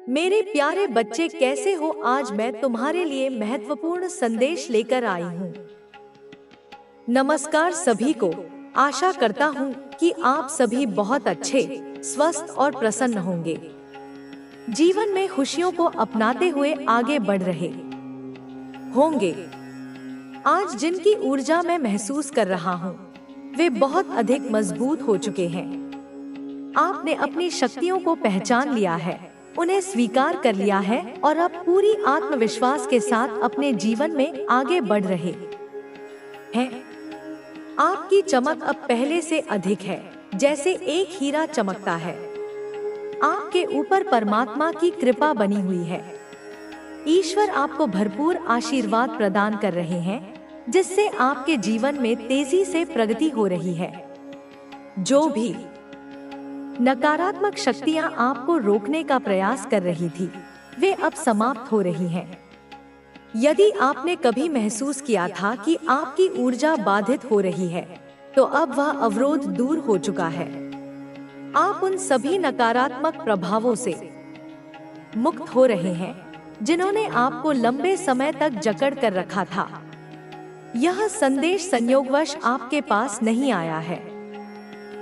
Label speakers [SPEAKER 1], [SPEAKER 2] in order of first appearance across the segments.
[SPEAKER 1] मेरे प्यारे बच्चे, कैसे हो? आज मैं तुम्हारे लिए महत्वपूर्ण संदेश लेकर आई हूँ। नमस्कार सभी को। आशा करता हूँ कि आप सभी बहुत अच्छे, स्वस्थ और प्रसन्न होंगे। जीवन में खुशियों को अपनाते हुए आगे बढ़ रहे होंगे। आज जिनकी ऊर्जा मैं महसूस कर रहा हूँ, वे बहुत अधिक मजबूत हो चुके हैं। आपने अपनी शक्तियों को पहचान लिया है, उन्हें स्वीकार कर लिया है और अब पूरी आत्मविश्वास के साथ अपने जीवन में आगे बढ़ रहे हैं। आपकी चमक अब पहले से अधिक है, जैसे एक हीरा चमकता है। आपके ऊपर परमात्मा की कृपा बनी हुई है। ईश्वर आपको भरपूर आशीर्वाद प्रदान कर रहे हैं, जिससे आपके जीवन में तेजी से प्रगति हो रही है। जो भी नकारात्मक शक्तियां आपको रोकने का प्रयास कर रही थी, वे अब समाप्त हो रही हैं। यदि आपने कभी महसूस किया था कि आपकी ऊर्जा बाधित हो रही है, तो अब वह अवरोध दूर हो चुका है। आप उन सभी नकारात्मक प्रभावों से मुक्त हो रहे हैं, जिन्होंने आपको लंबे समय तक जकड़ कर रखा था। यह संदेश संयोगवश आपके पास नहीं आया है।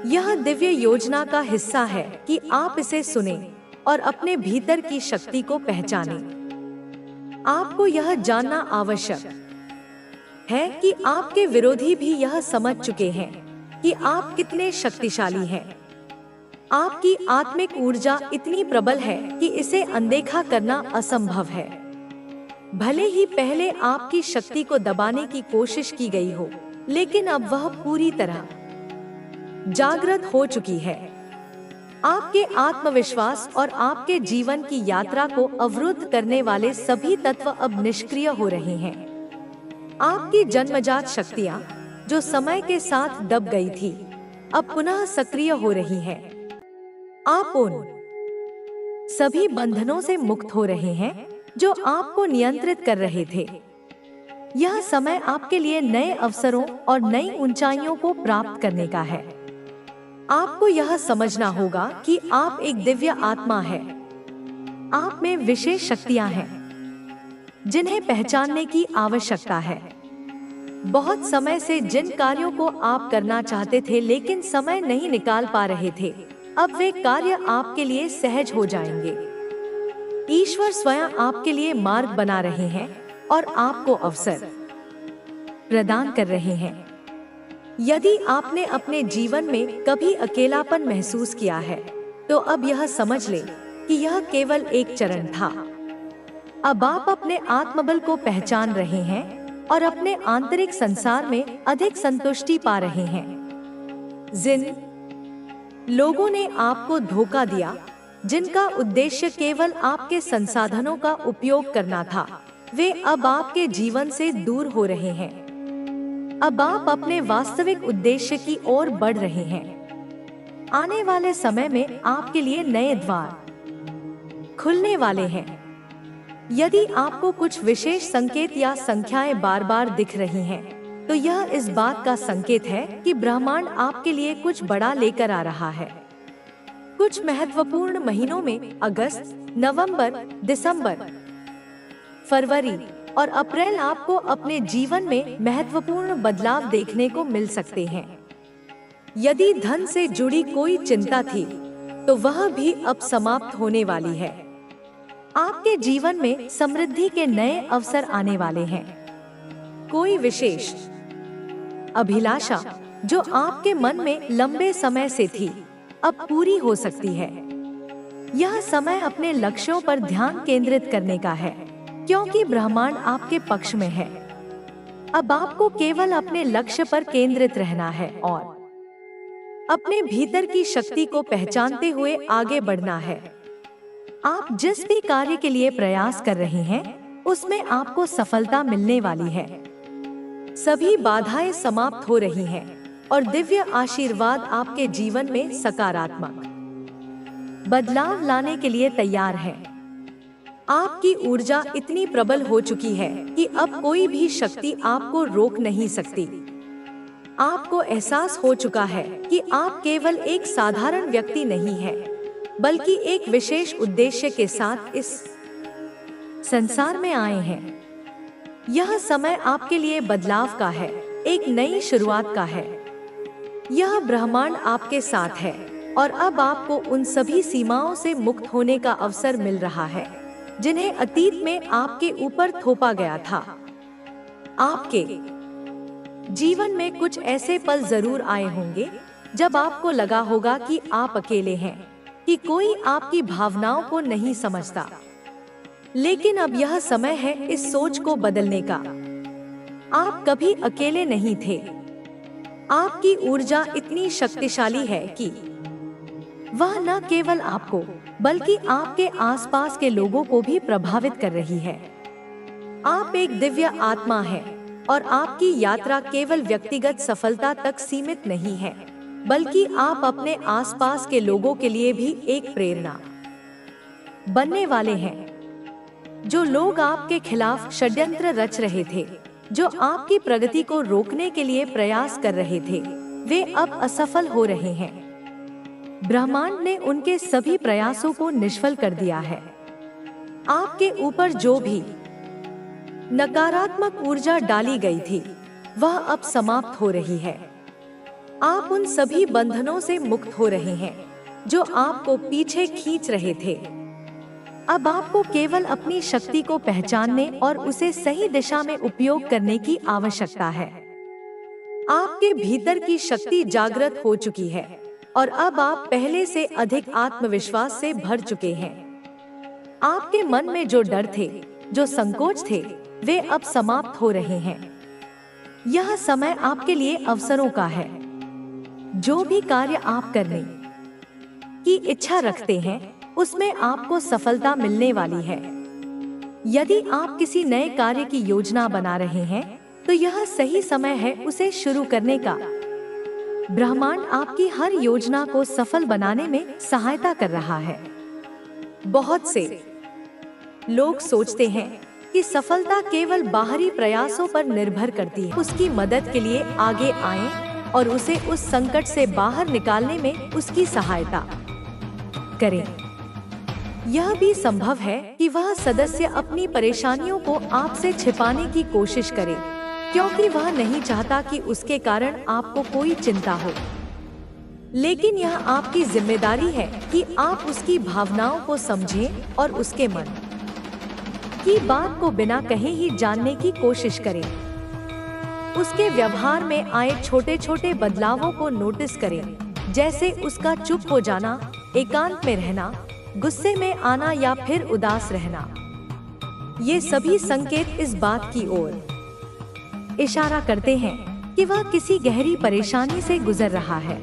[SPEAKER 1] यह दिव्य योजना का हिस्सा है कि आप इसे सुनें और अपने भीतर की शक्ति को पहचानें। आपको यह जानना आवश्यक है कि आपके विरोधी भी यह समझ चुके हैं कि आप कितने शक्तिशाली हैं। आपकी आत्मिक ऊर्जा इतनी प्रबल है कि इसे अनदेखा करना असंभव है। भले ही पहले आपकी शक्ति को दबाने की कोशिश की गई हो, लेकिन अब वह पूरी तरह जागृत हो चुकी है। आपके आत्मविश्वास और आपके जीवन की यात्रा को अवरुद्ध करने वाले सभी तत्व अब निष्क्रिय हो रहे हैं। आपकी जन्मजात शक्तियां, जो समय के साथ दब गई थी, अब पुनः सक्रिय हो रही हैं। आप उन सभी बंधनों से मुक्त हो रहे हैं जो आपको नियंत्रित कर रहे थे। यह समय आपके लिए नए अवसरों और नई ऊंचाइयों को प्राप्त करने का है। आपको यह समझना होगा कि आप एक दिव्य आत्मा है। आप में विशेष शक्तियां हैं, जिन्हें पहचानने की आवश्यकता है। बहुत समय से जिन कार्यों को आप करना चाहते थे लेकिन समय नहीं निकाल पा रहे थे, अब वे कार्य आपके लिए सहज हो जाएंगे। ईश्वर स्वयं आपके लिए मार्ग बना रहे हैं और आपको अवसर प्रदान कर रहे हैं। यदि आपने अपने जीवन में कभी अकेलापन महसूस किया है, तो अब यह समझ लें कि यह केवल एक चरण था। अब आप अपने आत्मबल को पहचान रहे हैं और अपने आंतरिक संसार में अधिक संतुष्टि पा रहे हैं। जिन लोगों ने आपको धोखा दिया, जिनका उद्देश्य केवल आपके संसाधनों का उपयोग करना था, वे अब आपके जीवन से दूर हो रहे हैं। अब आप अपने वास्तविक उद्देश्य की ओर बढ़ रहे हैं। आने वाले समय में आपके लिए नए द्वार खुलने वाले हैं। यदि आपको कुछ विशेष संकेत या संख्याएं बार बार दिख रही हैं, तो यह इस बात का संकेत है कि ब्रह्मांड आपके लिए कुछ बड़ा लेकर आ रहा है। कुछ महत्वपूर्ण महीनों में अगस्त, नवंबर, दिसंबर, फरवरी और अप्रैल आपको अपने जीवन में महत्वपूर्ण बदलाव देखने को मिल सकते हैं। यदि धन से जुड़ी कोई चिंता थी, तो वह भी अब समाप्त होने वाली है। आपके जीवन में समृद्धि के नए अवसर आने वाले हैं। कोई विशेष अभिलाषा जो आपके मन में लंबे समय से थी, अब पूरी हो सकती है। यह समय अपने लक्ष्यों पर ध्यान केंद्रित करने का है, क्योंकि ब्रह्मांड आपके पक्ष में है। अब आपको केवल अपने लक्ष्य पर केंद्रित रहना है और अपने भीतर की शक्ति को पहचानते हुए आगे बढ़ना है। आप जिस भी कार्य के लिए प्रयास कर रहे हैं, उसमें आपको सफलता मिलने वाली है। सभी बाधाएं समाप्त हो रही हैं और दिव्य आशीर्वाद आपके जीवन में सकारात्मक बदलाव लाने के लिए तैयार है। आपकी ऊर्जा इतनी प्रबल हो चुकी है कि अब कोई भी शक्ति आपको रोक नहीं सकती। आपको एहसास हो चुका है कि आप केवल एक साधारण व्यक्ति नहीं हैं, बल्कि एक विशेष उद्देश्य के साथ इस संसार में आए हैं। यह समय आपके लिए बदलाव का है, एक नई शुरुआत का है। यह ब्रह्मांड आपके साथ है और अब आपको उन सभी सीमाओं से मुक्त होने का अवसर मिल रहा है जिन्हें अतीत में आपके ऊपर थोपा गया था। आपके जीवन में कुछ ऐसे पल जरूर आए होंगे जब आपको लगा होगा कि आप अकेले हैं, कि कोई आपकी भावनाओं को नहीं समझता। लेकिन अब यह समय है इस सोच को बदलने का। आप कभी अकेले नहीं थे। आपकी ऊर्जा इतनी शक्तिशाली है कि वह न केवल आपको बल्कि आपके आसपास के लोगों को भी प्रभावित कर रही है। आप एक दिव्य आत्मा हैं और आपकी यात्रा केवल व्यक्तिगत सफलता तक सीमित नहीं है, बल्कि आप अपने आसपास के लोगों के लिए भी एक प्रेरणा बनने वाले हैं। जो लोग आपके खिलाफ षड्यंत्र रच रहे थे, जो आपकी प्रगति को रोकने के लिए प्रयास कर रहे थे, वे अब असफल हो रहे हैं। ब्रह्मांड ने उनके सभी प्रयासों को निष्फल कर दिया है। आपके ऊपर जो भी नकारात्मक ऊर्जा डाली गई थी, वह अब समाप्त हो रही है। आप उन सभी बंधनों से मुक्त हो रहे हैं जो आपको पीछे खींच रहे थे। अब आपको केवल अपनी शक्ति को पहचानने और उसे सही दिशा में उपयोग करने की आवश्यकता है। आपके भीतर की शक्ति जागृत हो चुकी है और अब आप पहले से अधिक आत्मविश्वास से भर चुके हैं। आपके मन में जो डर थे, जो संकोच थे, वे अब समाप्त हो रहे हैं। यह समय आपके लिए अवसरों का है। जो भी कार्य आप करने की इच्छा रखते हैं, उसमें आपको सफलता मिलने वाली है। यदि आप किसी नए कार्य की योजना बना रहे हैं, तो यह सही समय है उसे शुरू करने का। ब्रह्मांड आपकी हर योजना को सफल बनाने में सहायता कर रहा है। बहुत से लोग सोचते हैं कि सफलता केवल बाहरी प्रयासों पर निर्भर करती है। उसकी मदद के लिए आगे आएं और उसे उस संकट से बाहर निकालने में उसकी सहायता करें। यह भी संभव है कि वह सदस्य अपनी परेशानियों को आपसे छिपाने की कोशिश करे, क्योंकि वह नहीं चाहता कि उसके कारण आपको कोई चिंता हो। लेकिन यह आपकी जिम्मेदारी है कि आप उसकी भावनाओं को समझें और उसके मन की बात को बिना कहे ही जानने की कोशिश करें। उसके व्यवहार में आए छोटे छोटे बदलावों को नोटिस करें, जैसे उसका चुप हो जाना, एकांत में रहना, गुस्से में आना या फिर उदास रहना। ये सभी संकेत इस बात की ओर इशारा करते हैं कि वह किसी गहरी परेशानी से गुजर रहा है।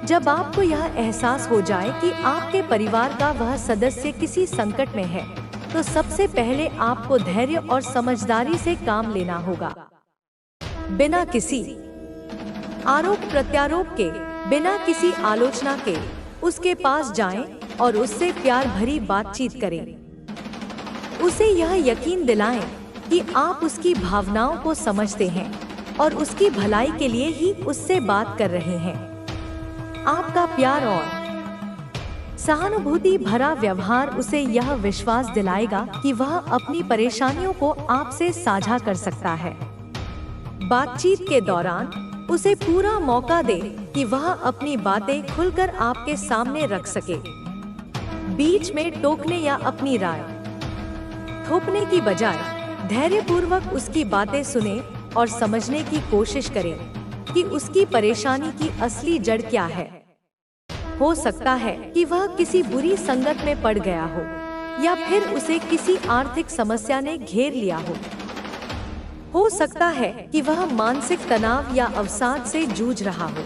[SPEAKER 1] जब आपको यह एहसास हो जाए कि आपके परिवार का वह सदस्य किसी संकट में है, तो सबसे पहले आपको धैर्य और समझदारी से काम लेना होगा। बिना किसी आरोप प्रत्यारोप के, बिना किसी आलोचना के उसके पास जाएं और उससे प्यार भरी बातचीत करें। उसे यह यकीन दिलाएं कि आप उसकी भावनाओं को समझते हैं और उसकी भलाई के लिए ही उससे बात कर रहे हैं। आपका प्यार और सहानुभूति भरा व्यवहार उसे यह विश्वास दिलाएगा कि वह अपनी परेशानियों को आपसे साझा कर सकता है। बातचीत के दौरान उसे पूरा मौका दे कि वह अपनी बातें खुलकर आपके सामने रख सके। बीच में टोकने या अपनी राय थोपने की बजाय धैर्यपूर्वक उसकी बातें सुने और समझने की कोशिश करें कि उसकी परेशानी की असली जड़ क्या है। हो सकता है कि वह किसी बुरी संगत में पड़ गया हो या फिर उसे किसी आर्थिक समस्या ने घेर लिया हो सकता है कि वह मानसिक तनाव या अवसाद से जूझ रहा हो।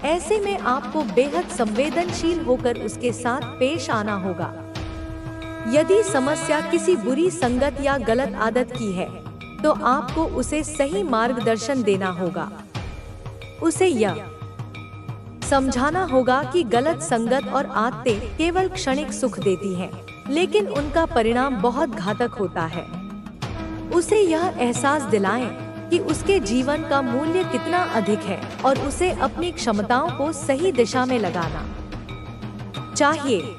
[SPEAKER 1] ऐसे में आपको बेहद संवेदनशील होकर उसके साथ पेश आना होगा। यदि समस्या किसी बुरी संगत या गलत आदत की है, तो आपको उसे सही मार्गदर्शन देना होगा। उसे यह समझाना होगा कि गलत संगत और आदतें केवल क्षणिक सुख देती हैं, लेकिन उनका परिणाम बहुत घातक होता है। उसे यह एहसास दिलाएं कि उसके जीवन का मूल्य कितना अधिक है और उसे अपनी क्षमताओं को सही दिशा में लगाना चाहिए।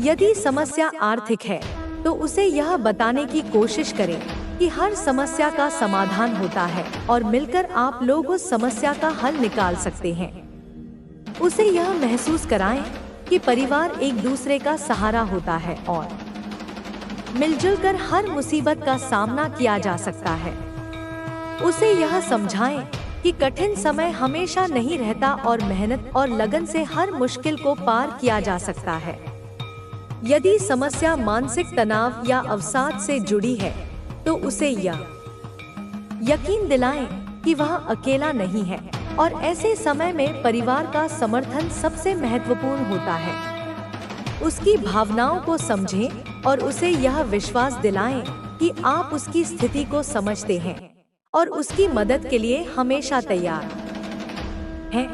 [SPEAKER 1] यदि समस्या आर्थिक है तो उसे यह बताने की कोशिश करें कि हर समस्या का समाधान होता है और मिलकर आप लोग उस समस्या का हल निकाल सकते हैं। उसे यह महसूस कराएं कि परिवार एक दूसरे का सहारा होता है और मिलजुल कर हर मुसीबत का सामना किया जा सकता है। उसे यह समझाएं कि कठिन समय हमेशा नहीं रहता और मेहनत और लगन से हर मुश्किल को पार किया जा सकता है। यदि समस्या मानसिक तनाव या अवसाद से जुड़ी है तो उसे यह यकीन दिलाएं कि वह अकेला नहीं है और ऐसे समय में परिवार का समर्थन सबसे महत्वपूर्ण होता है। उसकी भावनाओं को समझें और उसे यह विश्वास दिलाएं कि आप उसकी स्थिति को समझते हैं और उसकी मदद के लिए हमेशा तैयार हैं।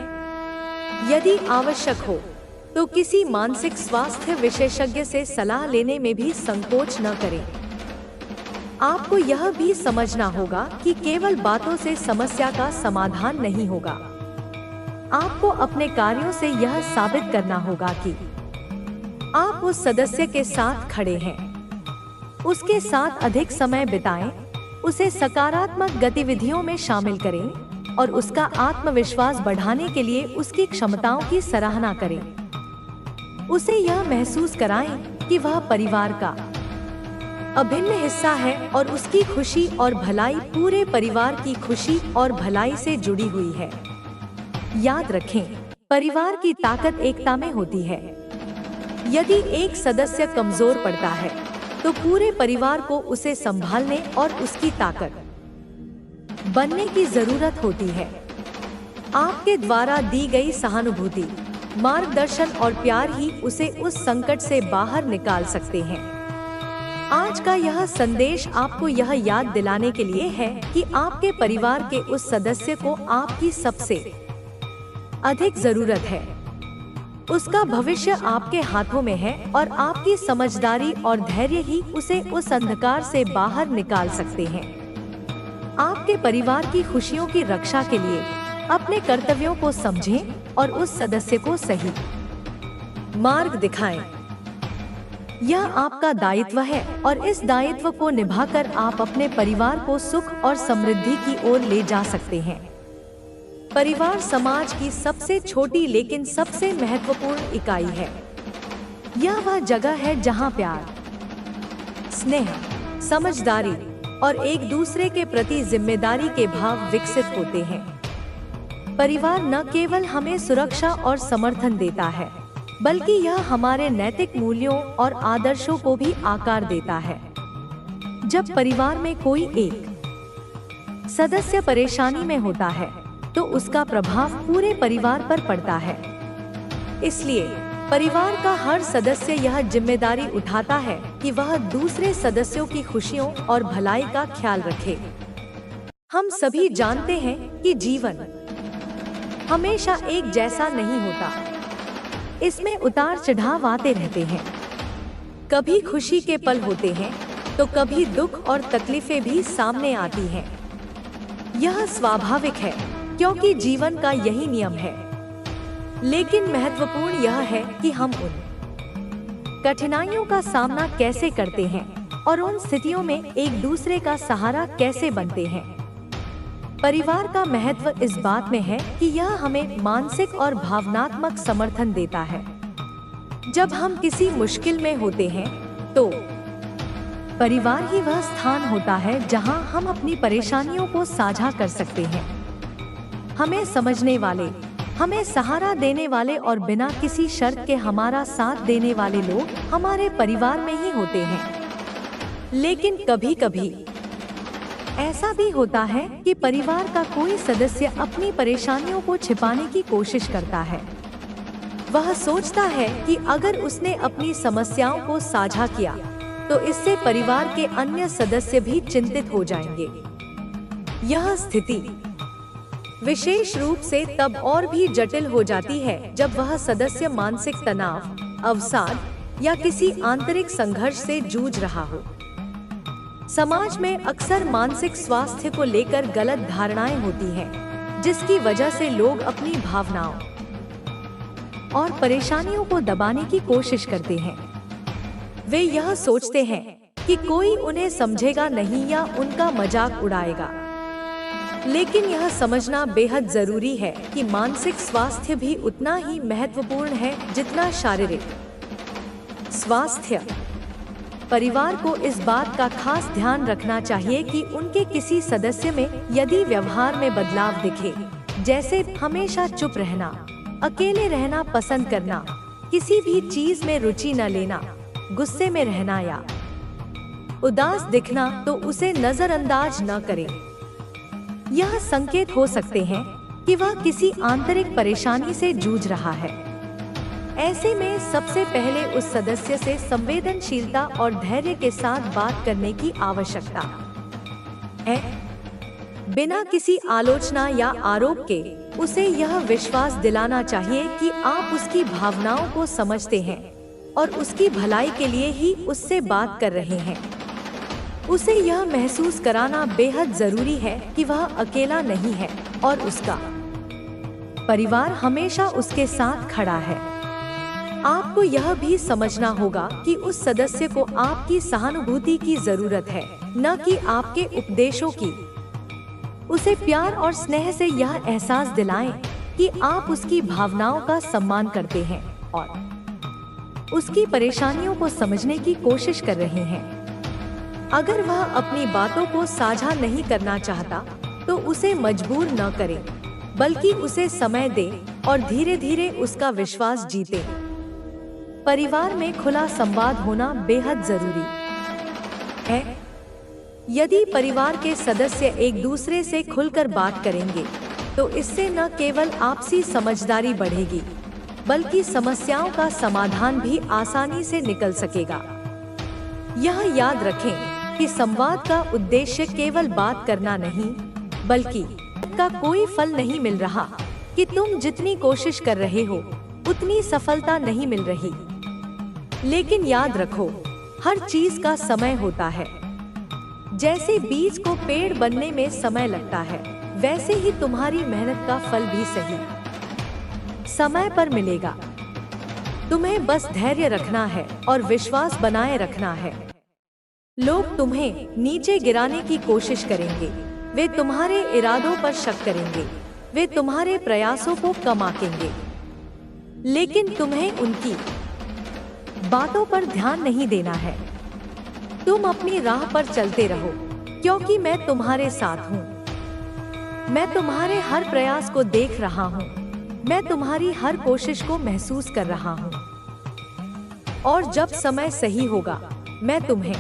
[SPEAKER 1] यदि आवश्यक हो तो किसी मानसिक स्वास्थ्य विशेषज्ञ से सलाह लेने में भी संकोच न करें। आपको यह भी समझना होगा कि केवल बातों से समस्या का समाधान नहीं होगा। आपको अपने कार्यों से यह साबित करना होगा कि आप उस सदस्य के साथ खड़े हैं। उसके साथ अधिक समय बिताएं, उसे सकारात्मक गतिविधियों में शामिल करें और उसका आत्मविश्वास बढ़ाने के लिए उसकी क्षमताओं की सराहना करें। उसे यह महसूस कराएं कि वह परिवार का अभिन्न हिस्सा है और उसकी खुशी और भलाई पूरे परिवार की खुशी और भलाई से जुड़ी हुई है। याद रखें, परिवार की ताकत एकता में होती है। यदि एक सदस्य कमजोर पड़ता है तो पूरे परिवार को उसे संभालने और उसकी ताकत बनने की जरूरत होती है। आपके द्वारा दी गई सहानुभूति, मार्गदर्शन और प्यार ही उसे उस संकट से बाहर निकाल सकते हैं। आज का यह संदेश आपको यह याद दिलाने के लिए है कि आपके परिवार के उस सदस्य को आपकी सबसे अधिक जरूरत है। उसका भविष्य आपके हाथों में है और आपकी समझदारी और धैर्य ही उसे उस अंधकार से बाहर निकाल सकते हैं। आपके परिवार की खुशियों की रक्षा के लिए अपने कर्तव्यों को समझें और उस सदस्य को सही मार्ग दिखाएं। यह आपका दायित्व है और इस दायित्व को निभाकर आप अपने परिवार को सुख और समृद्धि की ओर ले जा सकते हैं। परिवार समाज की सबसे छोटी लेकिन सबसे महत्वपूर्ण इकाई है। यह वह जगह है जहां प्यार, स्नेह, समझदारी और एक दूसरे के प्रति जिम्मेदारी के भाव विकसित होते हैं। परिवार न केवल हमें सुरक्षा और समर्थन देता है, बल्कि यह हमारे नैतिक मूल्यों और आदर्शों को भी आकार देता है। जब परिवार में कोई एक सदस्य परेशानी में होता है तो उसका प्रभाव पूरे परिवार पर पड़ता है। इसलिए परिवार का हर सदस्य यह जिम्मेदारी उठाता है कि वह दूसरे सदस्यों की खुशियों और भलाई का ख्याल रखे। हम सभी जानते हैं कि जीवन हमेशा एक जैसा नहीं होता। इसमें उतार चढ़ाव आते रहते हैं। कभी खुशी के पल होते हैं तो कभी दुख और तकलीफें भी सामने आती हैं। यह स्वाभाविक है क्योंकि जीवन का यही नियम है। लेकिन महत्वपूर्ण यह है कि हम उन कठिनाइयों का सामना कैसे करते हैं और उन स्थितियों में एक दूसरे का सहारा कैसे बनते हैं। परिवार का महत्व इस बात में है कि यह हमें मानसिक और भावनात्मक समर्थन देता है। जब हम किसी मुश्किल में होते हैं तो परिवार ही वह स्थान होता है जहां हम अपनी परेशानियों को साझा कर सकते हैं। हमें समझने वाले, हमें सहारा देने वाले और बिना किसी शर्त के हमारा साथ देने वाले लोग हमारे परिवार में ही होते हैं। लेकिन कभी-कभी ऐसा भी होता है कि परिवार का कोई सदस्य अपनी परेशानियों को छिपाने की कोशिश करता है। वह सोचता है कि अगर उसने अपनी समस्याओं को साझा किया तो इससे परिवार के अन्य सदस्य भी चिंतित हो जाएंगे। यह स्थिति विशेष रूप से तब और भी जटिल हो जाती है जब वह सदस्य मानसिक तनाव, अवसाद या किसी आंतरिक संघर्ष से जूझ रहा हो। समाज में अक्सर मानसिक स्वास्थ्य को लेकर गलत धारणाएं होती हैं, जिसकी वजह से लोग अपनी भावनाओं और परेशानियों को दबाने की कोशिश करते हैं। वे यह सोचते हैं कि कोई उन्हें समझेगा नहीं या उनका मजाक उड़ाएगा। लेकिन यह समझना बेहद जरूरी है कि मानसिक स्वास्थ्य भी उतना ही महत्वपूर्ण है जितना शारीरिक स्वास्थ्य। परिवार को इस बात का खास ध्यान रखना चाहिए कि उनके किसी सदस्य में यदि व्यवहार में बदलाव दिखे, जैसे हमेशा चुप रहना, अकेले रहना पसंद करना, किसी भी चीज में रुचि न लेना, गुस्से में रहना या उदास दिखना, तो उसे नजरअंदाज न करें। यह संकेत हो सकते हैं कि वह किसी आंतरिक परेशानी से जूझ रहा है। ऐसे में सबसे पहले उस सदस्य से संवेदनशीलता और धैर्य के साथ बात करने की आवश्यकता है। बिना किसी आलोचना या आरोप के उसे यह विश्वास दिलाना चाहिए कि आप उसकी भावनाओं को समझते हैं और उसकी भलाई के लिए ही उससे बात कर रहे हैं। उसे यह महसूस कराना बेहद जरूरी है कि वह अकेला नहीं है और उसका परिवार हमेशा उसके साथ खड़ा है। आपको यह भी समझना होगा कि उस सदस्य को आपकी सहानुभूति की जरूरत है, न कि आपके उपदेशों की। उसे प्यार और स्नेह से यह एहसास दिलाएं कि आप उसकी भावनाओं का सम्मान करते हैं और उसकी परेशानियों को समझने की कोशिश कर रहे हैं। अगर वह अपनी बातों को साझा नहीं करना चाहता, तो उसे मजबूर न करें, बल्कि उसे समय दें और धीरे धीरे उसका विश्वास जीतें। परिवार में खुला संवाद होना बेहद जरूरी है। यदि परिवार के सदस्य एक दूसरे से खुलकर बात करेंगे, तो इससे न केवल आपसी समझदारी बढ़ेगी, बल्कि समस्याओं का समाधान भी आसानी से निकल सकेगा। यह याद रखें कि संवाद का उद्देश्य केवल बात करना नहीं, बल्कि का कोई फल नहीं मिल रहा कि तुम जितनी कोशिश कर रहे हो उतनी सफलता नहीं मिल रही। लेकिन याद रखो, हर चीज का समय होता है। जैसे बीज को पेड़ बनने में समय लगता है, वैसे ही तुम्हारी मेहनत का फल भी सही समय पर मिलेगा। तुम्हें बस धैर्य रखना है और विश्वास बनाए रखना है। लोग तुम्हें नीचे गिराने की कोशिश करेंगे, वे तुम्हारे इरादों पर शक करेंगे, वे तुम्हारे प्रयासों को कम आंकेंगे, लेकिन तुम्हें उनकी बातों पर ध्यान नहीं देना है। तुम अपनी राह पर चलते रहो, क्योंकि मैं तुम्हारे साथ हूँ। मैं तुम्हारे हर प्रयास को देख रहा हूँ, मैं तुम्हारी हर कोशिश को महसूस कर रहा हूँ। और जब समय सही होगा, मैं तुम्हें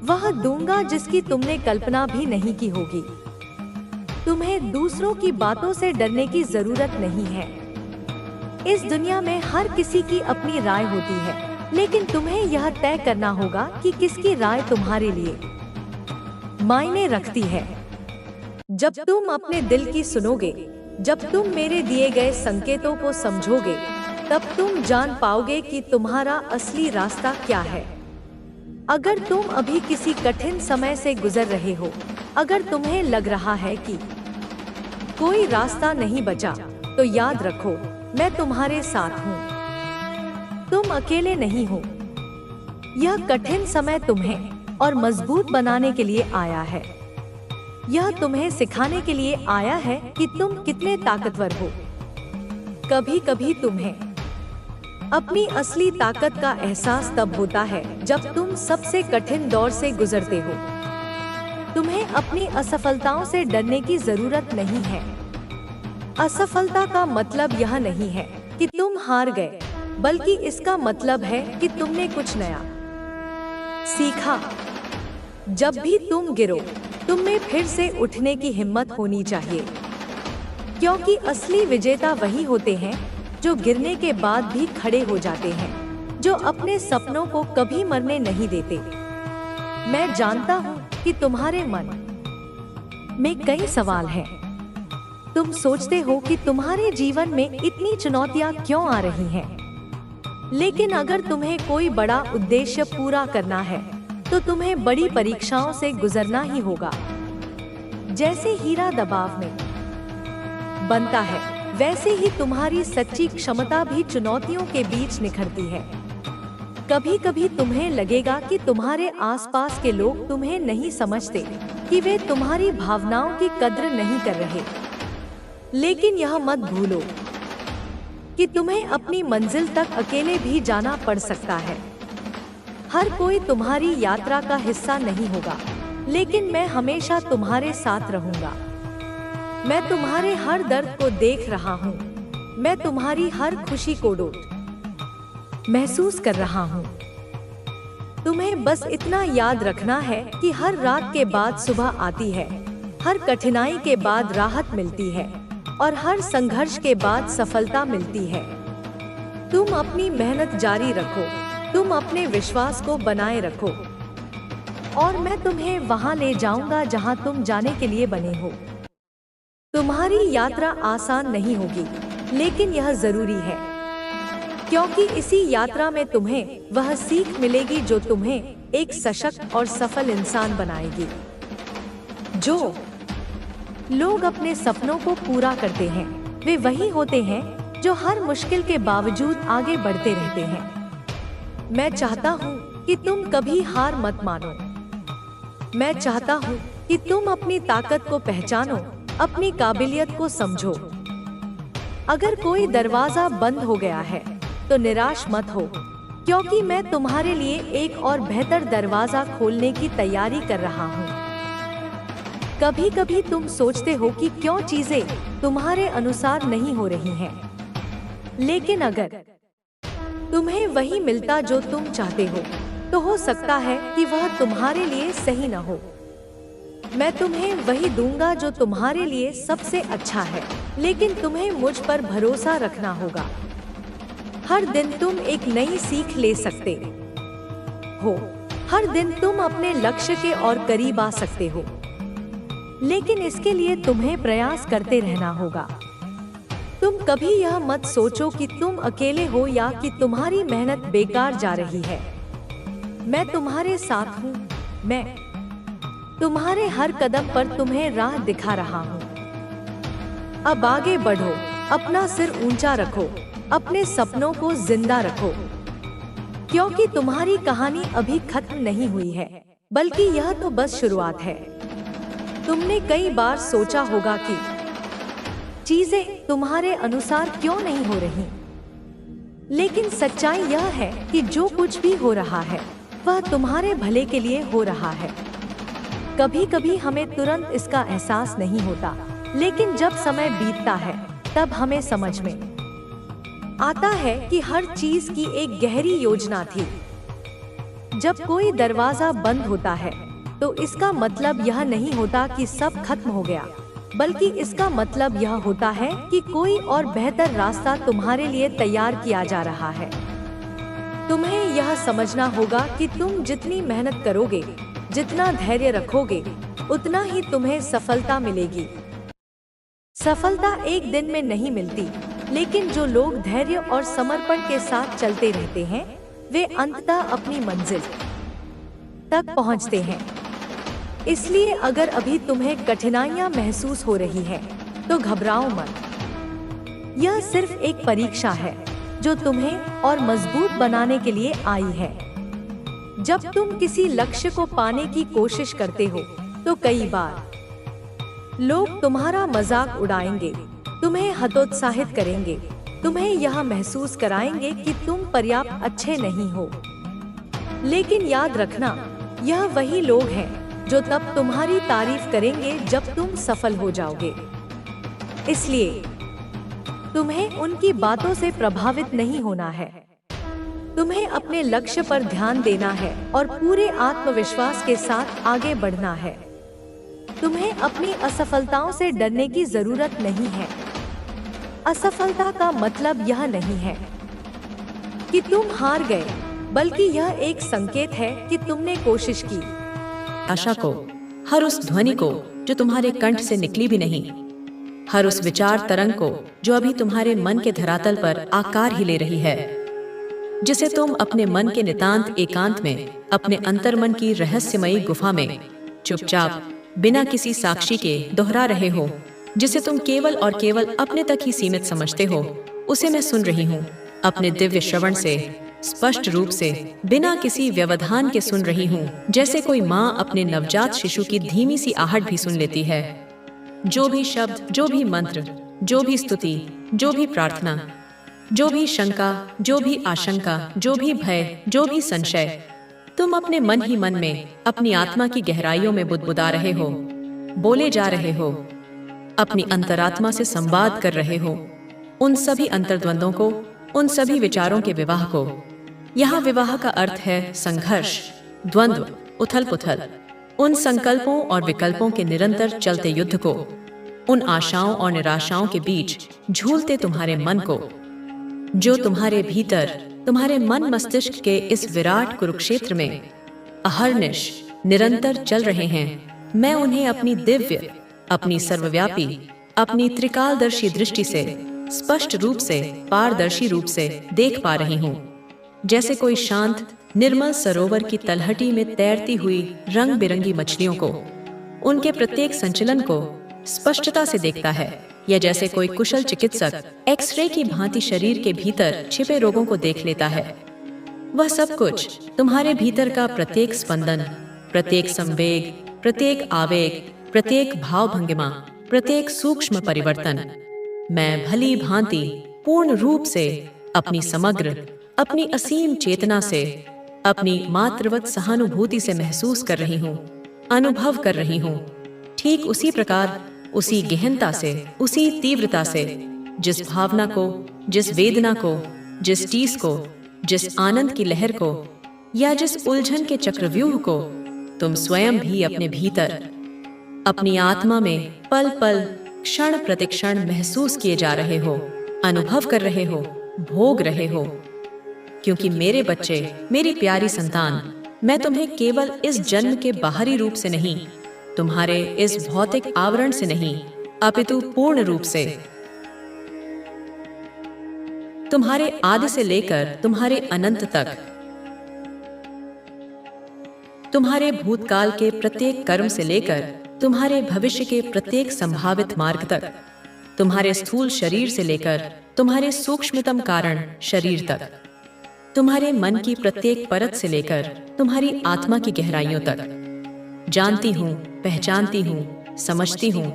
[SPEAKER 1] वह दूंगा जिसकी तुमने कल्पना भी नहीं की होगी। तुम्हें दूसरों की बातों से डरने की जरूरत नहीं है। इस दुनिया में हर किसी की अपनी राय होती है, लेकिन तुम्हें यह तय करना होगा कि किसकी राय तुम्हारे लिए मायने रखती है। जब तुम अपने दिल की सुनोगे, जब तुम मेरे दिए गए संकेतों को समझोगे, तब तुम जान पाओगे कि तुम्हारा असली रास्ता क्या है। अगर तुम अभी किसी कठिन समय से गुजर रहे हो, अगर तुम्हें लग रहा है कि कोई रास्ता नहीं बचा, तो याद रखो, मैं तुम्हारे साथ हूँ। तुम अकेले नहीं हो। यह कठिन समय तुम्हें और मजबूत बनाने के लिए आया है। यह तुम्हें सिखाने के लिए आया है कि तुम कितने ताकतवर हो। कभी कभी तुम्हें अपनी असली ताकत का एहसास तब होता है जब तुम सबसे कठिन दौर से गुजरते हो। तुम्हें अपनी असफलताओं से डरने की जरूरत नहीं है। असफलता का मतलब यह नहीं है कि तुम हार गए, बल्कि इसका मतलब है कि तुमने कुछ नया सीखा। जब भी तुम गिरो, तुम में फिर से उठने की हिम्मत होनी चाहिए, क्योंकि असली विजेता वही होते हैं जो गिरने के बाद भी खड़े हो जाते हैं, जो अपने सपनों को कभी मरने नहीं देते। मैं जानता हूँ कि तुम्हारे मन में कई सवाल हैं। तुम सोचते हो कि तुम्हारे जीवन में इतनी चुनौतियाँ क्यों आ रही हैं? लेकिन अगर तुम्हें कोई बड़ा उद्देश्य पूरा करना है, तो तुम्हें बड़ी परीक्षाओं से गुजरना ही होगा। जैसे हीरा दबाव में बनता है, वैसे ही तुम्हारी सच्ची क्षमता भी चुनौतियों के बीच निखरती है। कभी कभी तुम्हें लगेगा कि तुम्हारे आसपास के लोग तुम्हें नहीं समझते, कि वे तुम्हारी भावनाओं की कद्र नहीं कर रहे। लेकिन यह मत भूलो कि तुम्हें अपनी मंजिल तक अकेले भी जाना पड़ सकता है। हर कोई तुम्हारी यात्रा का हिस्सा नहीं होगा, लेकिन मैं हमेशा तुम्हारे साथ रहूंगा। मैं तुम्हारे हर दर्द को देख रहा हूँ। मैं तुम्हारी हर खुशी को महसूस कर रहा हूँ। तुम्हें बस इतना याद रखना है कि हर रात के बाद सुबह आती है, हर कठिनाई के बाद राहत मिलती है और हर संघर्ष के बाद सफलता मिलती है। तुम अपनी मेहनत जारी रखो, तुम अपने विश्वास को बनाए रखो और मैं तुम्हें वहां ले जाऊंगा जहां तुम जाने के लिए बने हो। तुम्हारी यात्रा आसान नहीं होगी, लेकिन यह जरूरी है, क्योंकि इसी यात्रा में तुम्हें वह सीख मिलेगी जो तुम्हें एक सशक्त और सफल इंसान बनाएगी। जो लोग अपने सपनों को पूरा करते हैं, वे वही होते हैं जो हर मुश्किल के बावजूद आगे बढ़ते रहते हैं। मैं चाहता हूँ कि तुम कभी हार मत मानो। मैं चाहता हूँ कि तुम अपनी ताकत को पहचानो, अपनी काबिलियत को समझो। अगर कोई दरवाजा बंद हो गया है तो निराश मत हो, क्योंकि मैं तुम्हारे लिए एक और बेहतर दरवाजा खोलने की तैयारी कर रहा हूँ। कभी कभी तुम सोचते हो कि क्यों चीजें तुम्हारे अनुसार नहीं हो रही हैं, लेकिन अगर तुम्हें वही मिलता जो तुम चाहते हो तो सकता है कि वह तुम्हारे लिए सही न हो। मैं तुम्हें वही दूंगा जो तुम्हारे लिए सबसे अच्छा है, लेकिन तुम्हें मुझ पर भरोसा रखना होगा। हर दिन तुम एक नई सीख ले सकते हो, हर दिन तुम अपने लक्ष्य के और करीब आ सकते हो, लेकिन इसके लिए तुम्हें प्रयास करते रहना होगा। तुम कभी यह मत सोचो कि तुम अकेले हो या कि तुम्हारी मेहनत बेकार जा रही है। मैं तुम्हारे साथ हूँ। मैं तुम्हारे हर कदम पर तुम्हें राह दिखा रहा हूँ। अब आगे बढ़ो, अपना सिर ऊंचा रखो, अपने सपनों को जिंदा रखो, क्योंकि तुम्हारी कहानी अभी खत्म नहीं हुई है, बल्कि यह तो बस शुरुआत है। तुमने कई बार सोचा होगा कि चीजें तुम्हारे अनुसार क्यों नहीं हो रही, लेकिन सच्चाई यह है कि जो कुछ भी हो रहा है वह तुम्हारे भले के लिए हो रहा है। कभी कभी हमें तुरंत इसका एहसास नहीं होता, लेकिन जब समय बीतता है तब हमें समझ में आता है कि हर चीज की एक गहरी योजना थी। जब कोई दरवाजा बंद होता है तो इसका मतलब यह नहीं होता कि सब खत्म हो गया, बल्कि इसका मतलब यह होता है कि कोई और बेहतर रास्ता तुम्हारे लिए तैयार किया जा रहा है। तुम्हें यह समझना होगा कि तुम जितनी मेहनत करोगे, जितना धैर्य रखोगे, उतना ही तुम्हें सफलता मिलेगी। सफलता एक दिन में नहीं मिलती, लेकिन जो लोग धैर्य और समर्पण के साथ चलते रहते हैं, वे अंततः अपनी मंजिल तक पहुंचते हैं। इसलिए अगर अभी तुम्हें कठिनाइयां महसूस हो रही हैं, तो घबराओ मत। यह सिर्फ एक परीक्षा है जो तुम्हें और मजबूत बनाने के लिए आई है। जब तुम किसी लक्ष्य को पाने की कोशिश करते हो तो कई बार लोग तुम्हारा मजाक उड़ाएंगे, तुम्हें हतोत्साहित करेंगे, तुम्हें यह महसूस कराएंगे कि तुम पर्याप्त अच्छे नहीं हो। लेकिन याद रखना, यह वही लोग हैं जो तब तुम्हारी तारीफ करेंगे जब तुम सफल हो जाओगे। इसलिए तुम्हें उनकी बातों से प्रभावित नहीं होना है। तुम्हें अपने लक्ष्य पर ध्यान देना है और पूरे आत्मविश्वास के साथ आगे बढ़ना है। तुम्हें अपनी असफलताओं से डरने की जरूरत नहीं है। असफलता का मतलब यह नहीं है कि तुम हार गए, बल्कि यह एक संकेत है कि तुमने कोशिश की।
[SPEAKER 2] आशा को, हर उस ध्वनि को जो तुम्हारे कंठ से निकली भी नहीं, हर उस विचार तरंग को जो अभी तुम्हारे मन के धरातल पर आकार ही ले रही है, जिसे तुम अपने मन के नितांत एकांत में, अपने अंतर्मन की रहस्यमयी गुफा में चुपचाप बिना किसी साक्षी के दोहरा रहे हो। जिसे तुम केवल और केवल अपने तक ही सीमित समझते हो, उसे मैं सुन रही हूँ। अपने दिव्य श्रवण से, स्पष्ट रूप से, बिना किसी व्यवधान के सुन रही हूँ, जैसे कोई माँ अपने नवजात शिशु की धीमी सी आहट भी सुन लेती है। जो भी शब्द, जो भी मंत्र, जो भी स्तुति, जो भी प्रार्थना, जो भी शंका, जो भी आशंका, जो भी भय, जो भी संशय, तुम अपने मन ही मन में, अपनी आत्मा की गहराइयों में बुदबुदा रहे हो, बोले जा रहे हो, अपनी अंतरात्मा से संवाद कर रहे हो। उन सभी अंतर्द्वंदों को, उन सभी विचारों के विवाह को। यहाँ विवाह का अर्थ है संघर्ष, द्वंद्व, उथल पुथल, उन संकल्पों और विकल्पों के निरंतर चलते युद्ध को, उन आशाओं और निराशाओं के बीच झूलते तुम्हारे मन को, जो तुम्हारे भीतर, तुम्हारे मन मस्तिष्क के इस विराट कुरुक्षेत्र में अहर्निश निरंतर चल रहे हैं। मैं उन्हें अपनी दिव्य, अपनी सर्वव्यापी, अपनी त्रिकालदर्शी दृष्टि से स्पष्ट रूप से, पारदर्शी रूप से देख पा रही हूँ। जैसे कोई शांत निर्मल सरोवर की तलहटी में तैरती हुई रंग बिरंगी मछलियों को, उनके प्रत्येक संचलन को स्पष्टता से देखता है, या जैसे कोई कुशल चिकित्सक एक्सरे की भांति शरीर के भीतर छिपे रोगों को देख लेता है। वह सब कुछ तुम्हारे भीतर का प्रत्येक स्पंदन, प्रत्येक संवेग, प्रत्येक आवेग, प्रत्येक भाव भंगिमा, प्रत्येक सूक्ष्म परिवर्तन मैं भली भांति पूर्ण रूप से अपनी समग्र, अपनी असीम चेतना से, अपनी मातृवत सहानुभूति से महसूस कर रही हूँ, अनुभव कर रही हूँ। ठीक उसी प्रकार, उसी गहनता से, उसी तीव्रता से, जिस भावना को, जिस वेदना को, जिस टीस को, जिस आनंद की लहर को, या जिस उलझन के चक्रव्यूह को तुम स्वयं भी अपने भीतर, अपनी आत्मा में पल पल, क्षण प्रतिक्षण महसूस किए जा रहे हो, अनुभव कर रहे हो, भोग रहे हो। क्योंकि मेरे बच्चे, मेरी प्यारी संतान, मैं तुम्हें केवल इस जन्म के बाहरी रूप से नहीं, तुम्हारे इस भौतिक आवरण से नहीं, अपितु पूर्ण रूप से, तुम्हारे आदि से लेकर तुम्हारे अनंत तक, तुम्हारे भूतकाल के प्रत्येक कर्म से लेकर तुम्हारे भविष्य के प्रत्येक संभावित मार्ग तक, तुम्हारे स्थूल शरीर से लेकर तुम्हारे सूक्ष्मतम कारण शरीर तक, तुम्हारे मन की प्रत्येक परत से लेकर तुम्हारी आत्मा की गहराइयों तक जानती हूँ, पहचानती हूँ, समझती हूँ,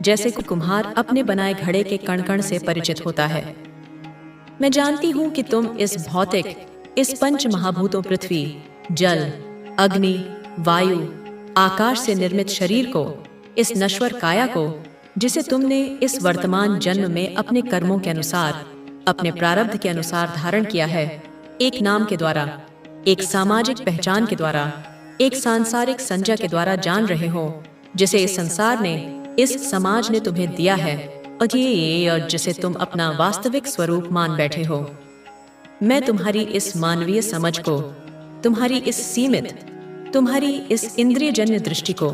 [SPEAKER 2] जैसे कि कुम्हार अपने बनाए घड़े के कण कण से परिचित होता है। मैं जानती हूँ कि तुम इस भौतिक, इस पंच महाभूतों पृथ्वी, जल, अग्नि, वायु, आकाश से निर्मित शरीर को, इस नश्वर काया को, जिसे तुमने इस वर्तमान जन्म में अपने कर्मों के अनुसार, अपने प्रारब्ध के अनुसार धारण किया है, एक नाम के द्वारा, एक सामाजिक पहचान के द्वारा, एक सांसारिक संज्ञा के द्वारा जान रहे हो, जिसे इस संसार ने, इस समाज ने तुम्हें दिया है, और जिसे तुम अपना वास्तविक स्वरूप मान बैठे हो। मैं तुम्हारी इस मानवीय समझ को, तुम्हारी इस सीमित, तुम्हारी इस इंद्रियजन्य दृष्टि को,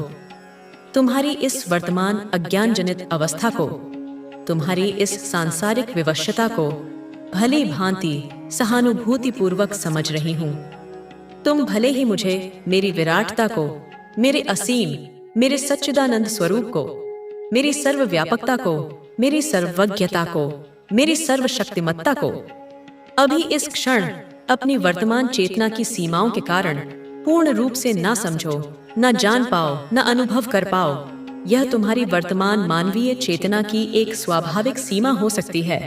[SPEAKER 2] तुम्हारी इस वर्तमान अज्ञान जनित अवस्था को, तुम्हारी इस सांसारिक विवशता को भली भांति सहानुभूति पूर्वक समझ रही हूँ। तुम भले ही मुझे, मेरी विराटता को, मेरे असीम, मेरे सच्चिदानंद स्वरूप को, मेरी सर्वव्यापकता को, मेरी सर्वज्ञता को, मेरी सर्वशक्तिमत्ता को अभी इस क्षण अपनी वर्तमान चेतना की सीमाओं के कारण पूर्ण रूप से ना समझो, न जान पाओ, न अनुभव कर पाओ। यह तुम्हारी वर्तमान मानवीय चेतना की एक स्वाभाविक सीमा हो सकती है,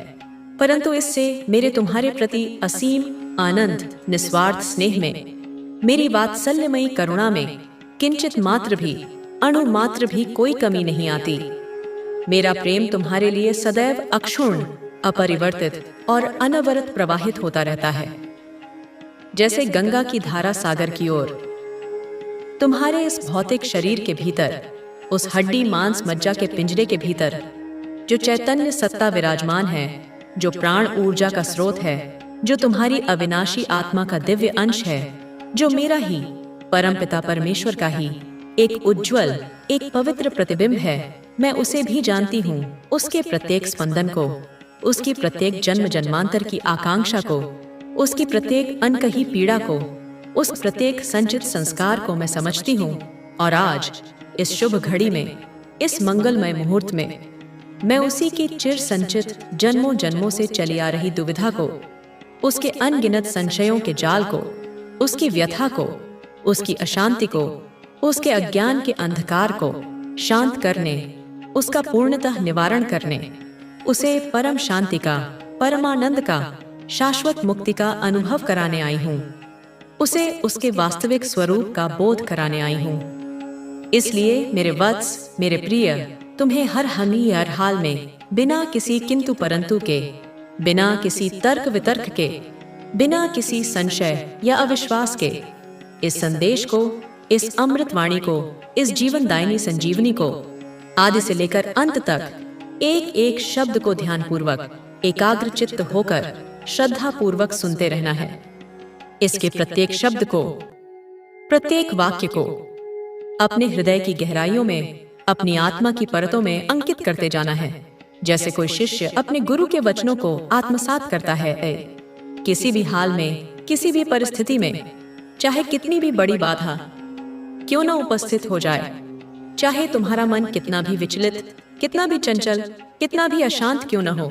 [SPEAKER 2] परंतु इससे मेरे तुम्हारे प्रति असीम आनंद, निस्वार्थ स्नेह में, मेरी वात्सल्यमयी करुणा में किंचित मात्र भी, अणु मात्र भी कोई कमी नहीं आती। मेरा प्रेम तुम्हारे लिए सदैव अक्षुण्ण, अपरिवर्तित और अनवरत प्रवाहित होता रहता है, जैसे गंगा की धारा सागर की ओर। तुम्हारे इस भौतिक शरीर के भीतर, उस हड्डी मांस मज्जा के पिंजरे के भीतर, जो चैतन्य सत्ता विराजमान है, जो प्राण ऊर्जा का स्रोत है, जो तुम्हारी अविनाशी आत्मा का दिव्य अंश है, जो मेरा ही, परमपिता परमेश्वर का ही एक उज्ज्वल, एक पवित्र प्रतिबिंब है, मैं उसे भी जानती हूँ, उसके प्रत्येक स्पंदन को, उसकी प्रत्येक जन्म जन्मांतर की आकांक्षा को, उसकी प्रत्येक अनकही पीड़ा को, उस प्रत्येक संचित संस्कार को मैं समझती हूँ। और आज इस शुभ घड़ी में, इस मंगलमय मुहूर्त में मैं उसी की चिर संचित जन्मों जन्मों से चली आ रही दुविधा को, उसके अनगिनत संशयों के जाल को, उसकी व्यथा को, उसकी अशांति को, उसके अज्ञान के अंधकार को शांत करने, उसका पूर्णतः निवारण करने, उसे परम शांति का, परमानंद का, शाश्वत मुक्ति का अनुभव कराने आई हूँ। उसे उसके वास्तविक स्वरूप का बोध कराने आई हूँ। इसलिए मेरे वत्स, मेरे प्रिय, तुम्हें हर हमी हर हाल में बिना किसी किंतु परंतु के, बिना किसी तर्क वितर्क के, बिना किसी संशय या अविश्वास के इस संदेश को, इस अमृतवाणी को, इस जीवनदायिनी संजीवनी को आदि से लेकर अंत तक एक एक शब्द को ध्यानपूर्वक, एकाग्र चित्त होकर श्रद्धा पूर्वक सुनते रहना है। इसके प्रत्येक शब्द को, प्रत्येक वाक्य को अपने हृदय की गहराइयों में, अपनी आत्मा की परतों में अंकित करते जाना है, जैसे कोई शिष्य अपने गुरु के वचनों को आत्मसात करता है। किसी भी हाल में, किसी भी परिस्थिति में, चाहे कितनी भी बड़ी बाधा क्यों न उपस्थित हो जाए, चाहे तुम्हारा मन कितना भी विचलित, कितना भी चंचल, कितना भी अशांत क्यों न हो,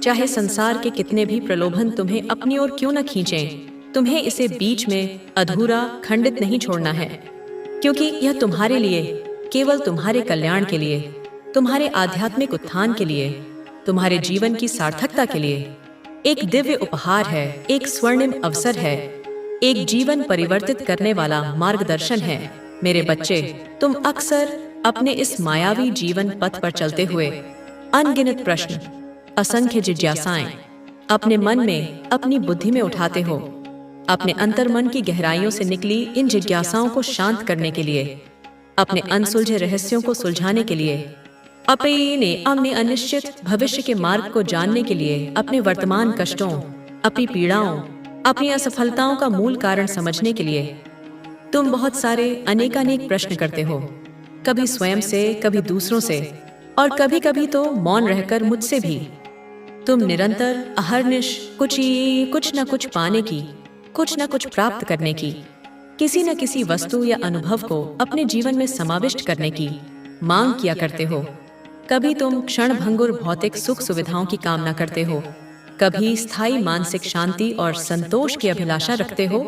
[SPEAKER 2] चाहे संसार के कितने भी प्रलोभन तुम्हें अपनी ओर क्यों न खींचें, तुम्हें इसे बीच में अधूरा, खंडित नहीं छोड़ना है, क्योंकि यह तुम्हारे लिए, केवल तुम्हारे कल्याण के लिए, तुम्हारे आध्यात्मिक उत्थान के लिए, तुम्हारे जीवन की सार्थकता के लिए एक दिव्य उपहार है, एक स्वर्णिम अवसर है, एक जीवन परिवर्तित करने वाला मार्गदर्शन है। मेरे बच्चे, तुम अक्सर अपने इस मायावी जीवन पथ पर चलते हुए अनगिनत प्रश्न, असंख्य जिज्ञासाएं अपने मन में, अपनी बुद्धि में उठाते हो। अपने अंतर्मन की गहराइयों से निकली इन जिज्ञासाओं को शांत करने के लिए, अपने अनसुलझे रहस्यों को सुलझाने के लिए, अपने अनिश्चित भविष्य के मार्ग को जानने के लिए, अपने वर्तमान कष्टों, अपनी पीड़ाओं, अपनी असफलताओं का मूल कारण समझने के लिए तुम बहुत सारे अनेकानेक प्रश्न करते हो, कभी स्वयं से, कभी दूसरों से, और कभी कभी तो मौन रहकर मुझसे भी। तुम निरंतर अहर्निश कुछ न कुछ पाने की, कुछ न कुछ प्राप्त करने की, किसी न किसी वस्तु या अनुभव को अपने जीवन में समाविष्ट करने की मांग किया करते हो। कभी तुम क्षणभंगुर भौतिक सुख सुविधाओं की कामना करते हो, कभी स्थायी मानसिक शांति और संतोष की अभिलाषा रखते हो,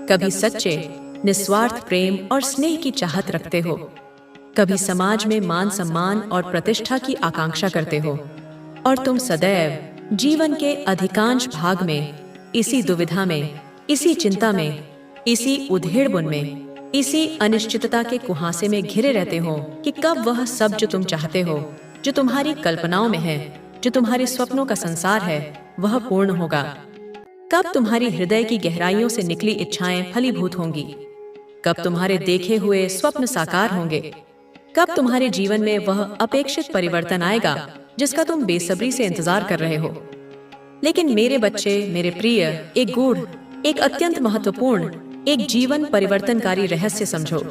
[SPEAKER 2] कभी सच्चे निस्वार्थ प्रेम और स्नेह की चाहत रखते हो, कभी समाज में मान सम्मान और प्रतिष्ठा की आकांक्षा करते हो। और तुम सदैव जीवन के अधिकांश भाग में इसी दुविधा में, इसी चिंता में, इसी उधेड़बुन में, इसी अनिश्चितता के कुहासे में घिरे रहते हो कि कब वह सब जो तुम चाहते हो, जो तुम्हारी कल्पनाओं में है, जो तुम्हारे स्वप्नों का संसार है, वह पूर्ण होगा। कब तुम्हारी हृदय की गहराइयों से निकली इच्छाएं फलीभूत होंगी, कब तुम्हारे देखे हुए स्वप्न साकार होंगे, कब तुम्हारे जीवन में वह अपेक्षित परिवर्तन आएगा जिसका तुम बेसब्री से इंतजार कर रहे हो। लेकिन मेरे बच्चे, मेरे प्रिय, एक गूढ़, एक अत्यंत महत्वपूर्ण, एक जीवन परिवर्तनकारी रहस्य समझो।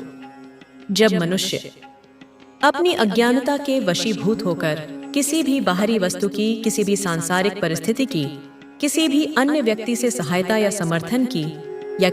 [SPEAKER 2] जब मनुष्य अपनी अज्ञानता के वशीभूत होकर किसी भी बाहरी वस्तु की, किसी भी सांसारिक परिस्थिति की, किसी भी अन्य व्यक्ति से सहायता या समर्थन की, या